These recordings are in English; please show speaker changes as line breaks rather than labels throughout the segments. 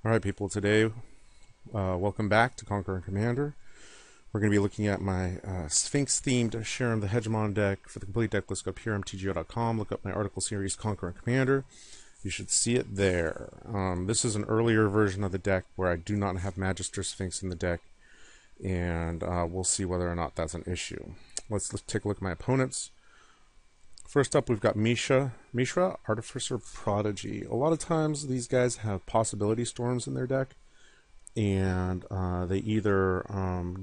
Alright people, today, welcome back to Conquer & Commander. We're going to be looking at my Sphinx-themed Sharuum the Hegemon deck. For the complete deck list, go up here, MTG.com, look up my article series, Conquer & Commander. You should see it there. This is an earlier version of the deck where I do not have Magister Sphinx in the deck, and we'll see whether or not that's an issue. Let's take a look at my opponents. First up, we've got Mishra, Artificer, Prodigy. A lot of times these guys have possibility storms in their deck, and they either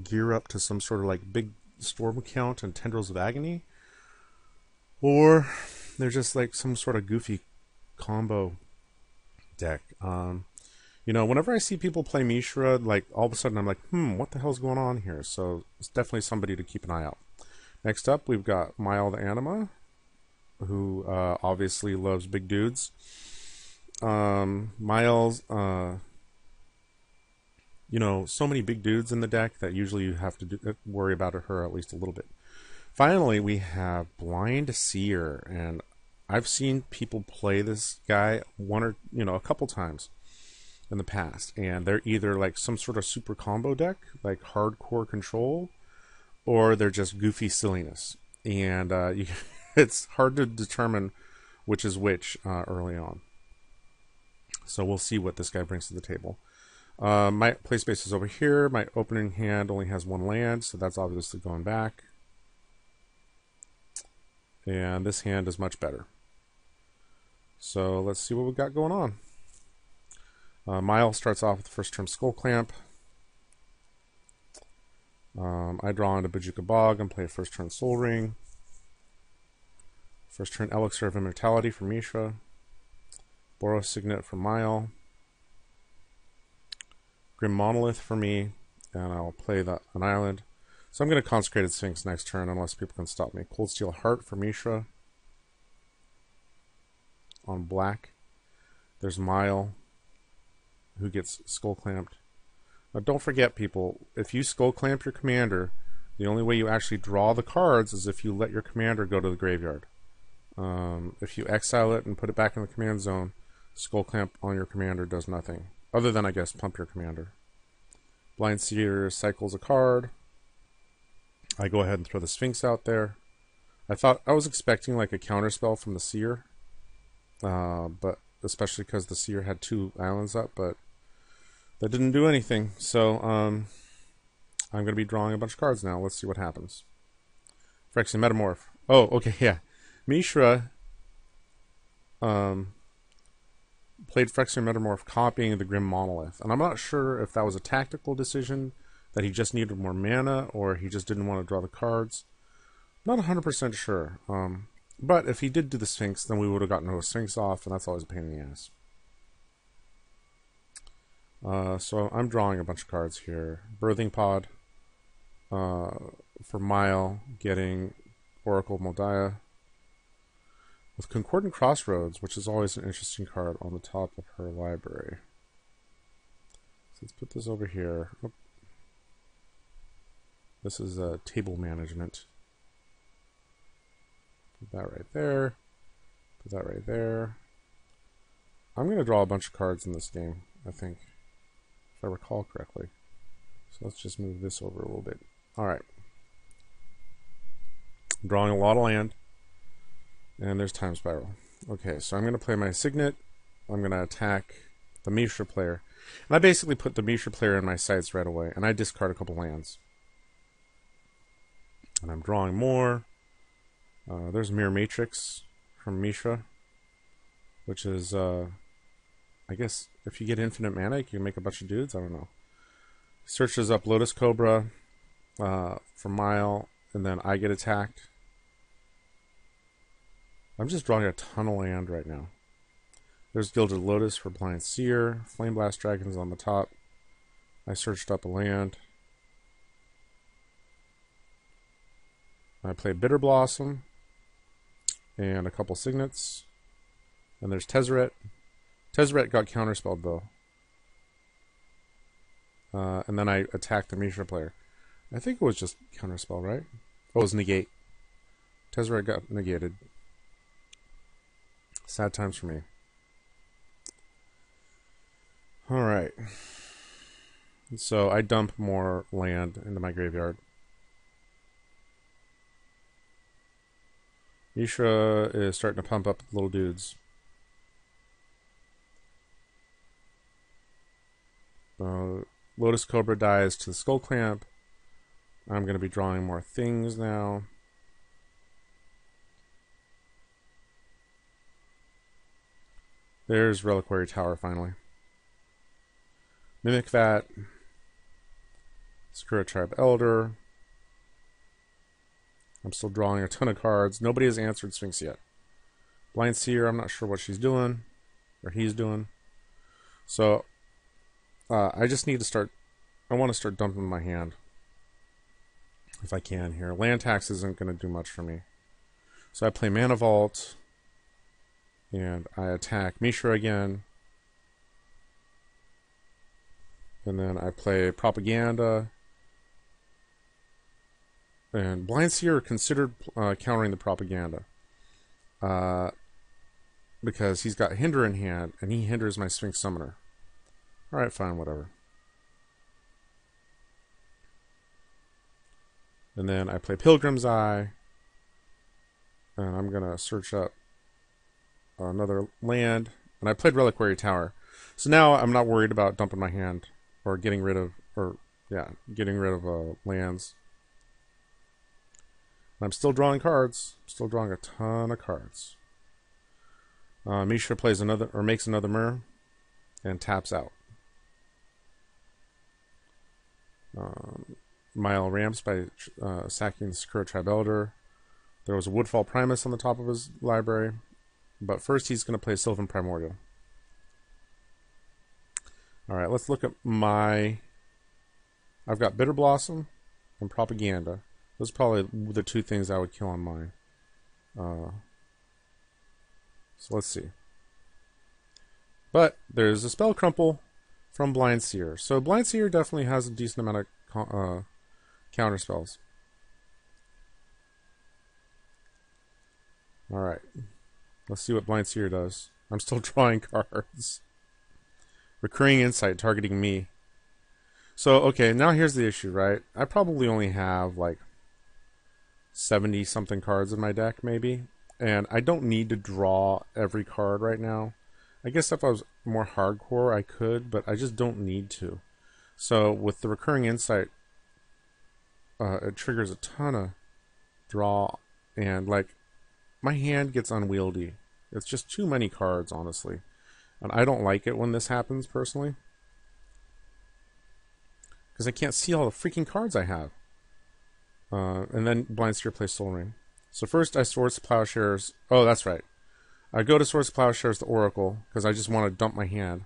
gear up to some sort of like big storm count and Tendrils of Agony, or they're just like some sort of goofy combo deck. You know, whenever I see people play Mishra, like all of a sudden I'm like, what the hell's going on here? So it's definitely somebody to keep an eye out. Next up, we've got Mayael the Anima, who obviously loves big dudes. Mayael's, you know, so many big dudes in the deck that usually you have to worry about her at least a little bit. Finally, we have Blind Seer, and I've seen people play this guy a couple times in the past, and they're either like some sort of super combo deck, like hardcore control, or they're just goofy silliness, and it's hard to determine which is which early on. So we'll see what this guy brings to the table. My play space is over here. My opening hand only has one land, so that's obviously going back. And this hand is much better. So let's see what we've got going on. Mayael starts off with the first turn Skull Clamp. I draw into Bojuka Bog and play a first turn Soul Ring. First turn Elixir of Immortality for Mishra. Boros Signet for Mayael. Grim Monolith for me, and I'll play an island. So I'm going to Consecrated Sphinx next turn unless people can stop me. Cold Steel Heart for Mishra. On black. There's Mayael, who gets Skull Clamped. Now don't forget, people, if you Skull Clamp your commander, the only way you actually draw the cards is if you let your commander go to the graveyard. If you exile it and put it back in the command zone, Skull Clamp on your commander does nothing. Other than, I guess, pump your commander. Blind Seer cycles a card. I go ahead and throw the Sphinx out there. I was expecting like a counterspell from the Seer, but especially because the Seer had 2 islands up, but that didn't do anything. So I'm going to be drawing a bunch of cards now. Let's see what happens. Phyrexian Metamorph. Oh, okay, yeah. Mishra played Phyrexian Metamorph copying the Grim Monolith, and I'm not sure if that was a tactical decision, that he just needed more mana, or he just didn't want to draw the cards. Not 100% sure. But if he did do the Sphinx, then we would have gotten a Sphinx off, and that's always a pain in the ass. So I'm drawing a bunch of cards here. Birthing Pod for Mayael, getting Oracle Moldiah. With Concordant Crossroads, which is always an interesting card on the top of her library. So let's put this over here. Oh. This is table management. Put that right there. Put that right there. I'm going to draw a bunch of cards in this game, I think, if I recall correctly. So let's just move this over a little bit. Alright. I'm drawing a lot of land. And there's Time Spiral. Okay, so I'm going to play my Signet. I'm going to attack the Mishra player. And I basically put the Mishra player in my sights right away. And I discard a couple lands. And I'm drawing more. There's Mirror Matrix from Mishra. Which is, I guess, if you get infinite mana, you can make a bunch of dudes. I don't know. Searches up Lotus Cobra for Mayael. And then I get attacked. I'm just drawing a ton of land right now. There's Gilded Lotus for Blind Seer. Flame Blast Dragons on the top. I searched up a land. I play Bitter Blossom. And a couple Signets. And there's Tezzeret. Tezzeret got counterspelled though. And then I attacked the Mishra player. I think it was just counterspell, right? Oh, it was negate. Tezzeret got negated. Sad times for me. Alright. So I dump more land into my graveyard. Mishra is starting to pump up little dudes. Lotus Cobra dies to the Skull Clamp. I'm going to be drawing more things now. There's Reliquary Tower finally. Mimic Vat. Sakura Tribe Elder. I'm still drawing a ton of cards. Nobody has answered Sphinx yet. Blind Seer, I'm not sure what she's doing. Or he's doing. So, I just need to start... I want to start dumping my hand. If I can here. Land tax isn't going to do much for me. So I play Mana Vault. And I attack Mishra again. And then I play Propaganda. And Blind Seer considered countering the Propaganda. Because he's got Hinder in hand, and he hinders my Sphinx Summoner. Alright, fine, whatever. And then I play Pilgrim's Eye. And I'm going to search up another land. And I played Reliquary Tower. So now I'm not worried about dumping my hand. Or getting rid of... lands. I'm still drawing cards. Still drawing a ton of cards. Mishra plays another... or makes another mirror. And taps out. Mayael ramps by sacking the Sakura Tribe Elder. There was a Woodfall Primus on the top of his library. But first he's going to play Sylvan Primordial. Alright, let's look at my... I've got Bitter Blossom and Propaganda. Those are probably the two things I would kill on mine. So let's see. But there's a Spell Crumple from Blind Seer. So Blind Seer definitely has a decent amount of counter spells. Alright. Let's see what Blind Seer does. I'm still drawing cards. Recurring Insight targeting me. So, okay, now here's the issue, right? I probably only have, like, 70-something cards in my deck, maybe. And I don't need to draw every card right now. I guess if I was more hardcore, I could, but I just don't need to. So, with the Recurring Insight, it triggers a ton of draw, and, like, my hand gets unwieldy. It's just too many cards, honestly. And I don't like it when this happens, personally. Because I can't see all the freaking cards I have. And then Blind Seer plays Soul Ring. So first I Swords to Plowshares. Oh, that's right. I go to Swords to Plowshares the Oracle, because I just want to dump my hand.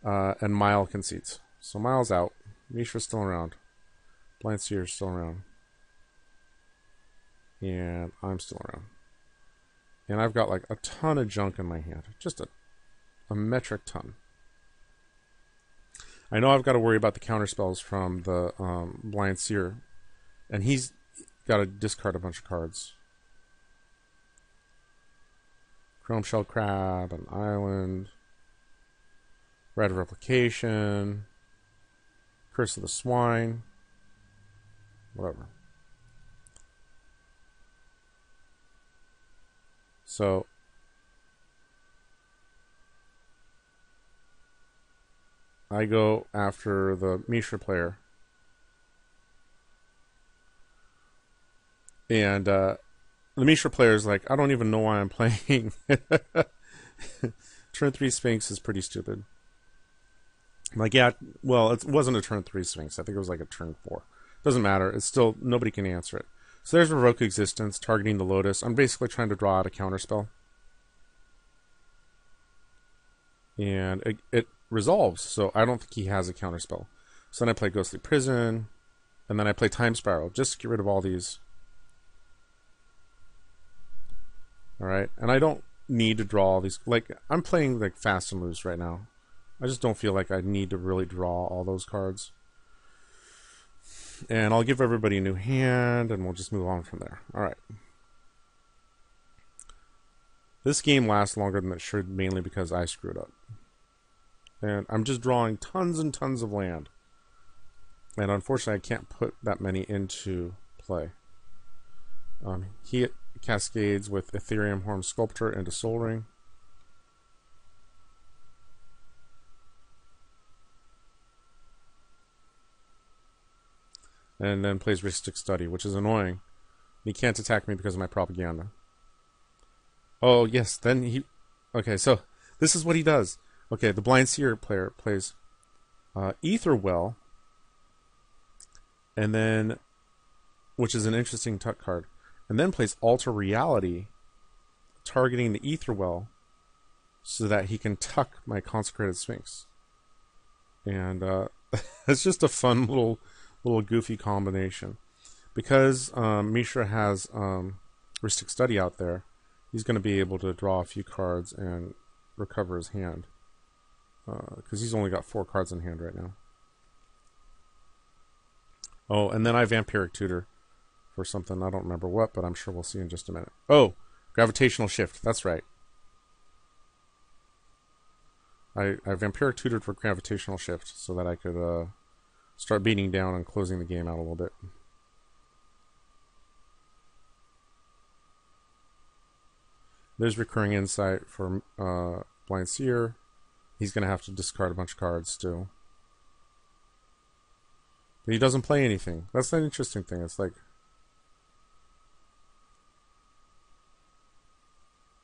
And Mayael concedes. So Mayael's out. Mishra's still around. Blind Seer's still around. And I'm still around. And I've got like a ton of junk in my hand. Just a metric ton. I know I've got to worry about the counter spells from the Blind Seer. And he's got to discard a bunch of cards. Chrome Shell Crab, an Island, Rite of Replication, Curse of the Swine, whatever. So, I go after the Mishra player. And the Mishra player is like, I don't even know why I'm playing. Turn 3 Sphinx is pretty stupid. I'm like, yeah, well, it wasn't a turn 3 Sphinx. I think it was like a turn 4. Doesn't matter. It's still, nobody can answer it. So there's Revoke Existence, targeting the Lotus. I'm basically trying to draw out a counterspell. And it resolves, so I don't think he has a counterspell. So then I play Ghostly Prison, and then I play Time Spiral, just to get rid of all these. Alright, and I don't need to draw all these. Like, I'm playing like fast and loose right now. I just don't feel like I need to really draw all those cards. And I'll give everybody a new hand, and we'll just move on from there. Alright. This game lasts longer than it should, mainly because I screwed up. And I'm just drawing tons and tons of land. And unfortunately, I can't put that many into play. He cascades with Ethereum Horn Sculptor into Soul Ring. And then plays Ristic Study, which is annoying. He can't attack me because of my propaganda. Oh, yes, then he... Okay, so this is what he does. Okay, the Blind Seer player plays Ether Well, and then... which is an interesting tuck card. And then plays Alter Reality, targeting the Ether Well, so that he can tuck my Consecrated Sphinx. And it's just a fun little goofy combination. Because Mishra has Ristic Study out there, he's going to be able to draw a few cards and recover his hand. Because he's only got 4 cards in hand right now. Oh, and then I Vampiric Tutor for something, I don't remember what, but I'm sure we'll see in just a minute. Oh, Gravitational Shift, that's right. I Vampiric Tutored for Gravitational Shift so that I could start beating down and closing the game out a little bit. There's Recurring Insight for Blind Seer. He's going to have to discard a bunch of cards still. But he doesn't play anything. That's the interesting thing. It's like,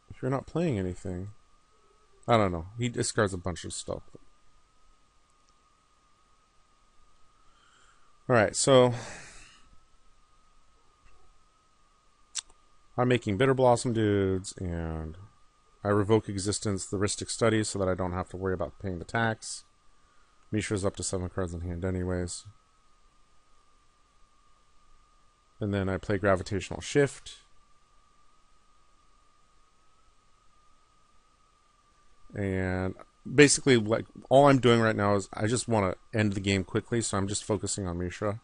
if you're not playing anything, I don't know. He discards a bunch of stuff. Alright, so I'm making Bitter Blossom dudes, and I revoke existence the Ristic Study so that I don't have to worry about paying the tax. Mishra's up to 7 cards in hand anyways. And then I play Gravitational Shift. And basically, like, all I'm doing right now is I just want to end the game quickly, so I'm just focusing on Mishra.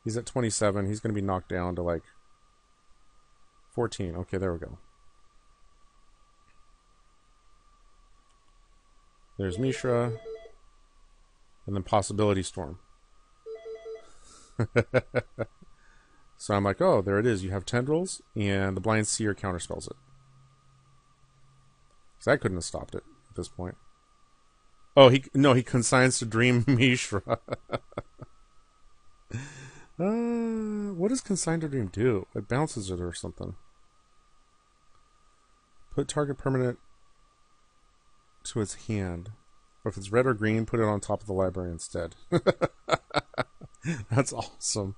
He's at 27. He's going to be knocked down to, like, 14. Okay, there we go. There's Mishra. And then Possibility Storm. So I'm like, oh, there it is. You have Tendrils, and the Blind Seer counterspells it. Because I couldn't have stopped it at this point. Oh, he consigns to Dream Mishra. What does Consign to Dream do? It bounces it or something. Put target permanent to its hand. Or if it's red or green, put it on top of the library instead. That's awesome.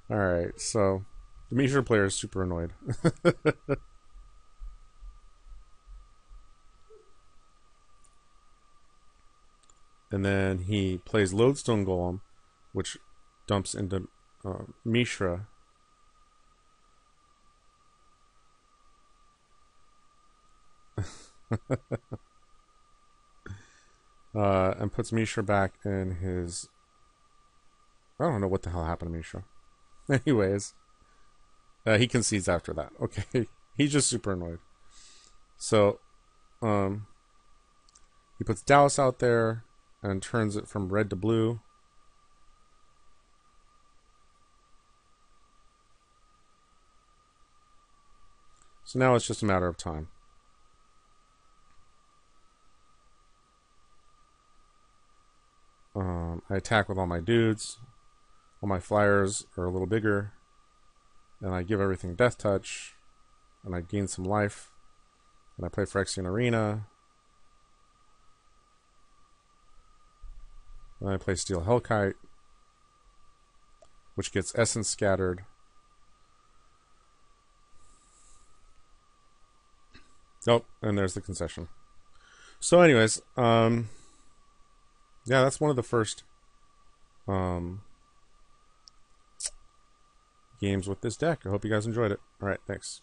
Alright, so the Mishra player is super annoyed. And then he plays Lodestone Golem, which dumps into Mishra. And puts Mishra back in his... I don't know what the hell happened to Mishra. Anyways, he concedes after that. Okay, he's just super annoyed. So, he puts Dallas out there and turns it from red to blue. So now it's just a matter of time. I attack with all my dudes. All my flyers are a little bigger. And I give everything Death Touch. And I gain some life. And I play Phyrexian Arena. And I play Steel Hellkite, which gets Essence scattered. Oh, and there's the concession. So anyways, yeah, that's one of the first games with this deck. I hope you guys enjoyed it. Alright, thanks.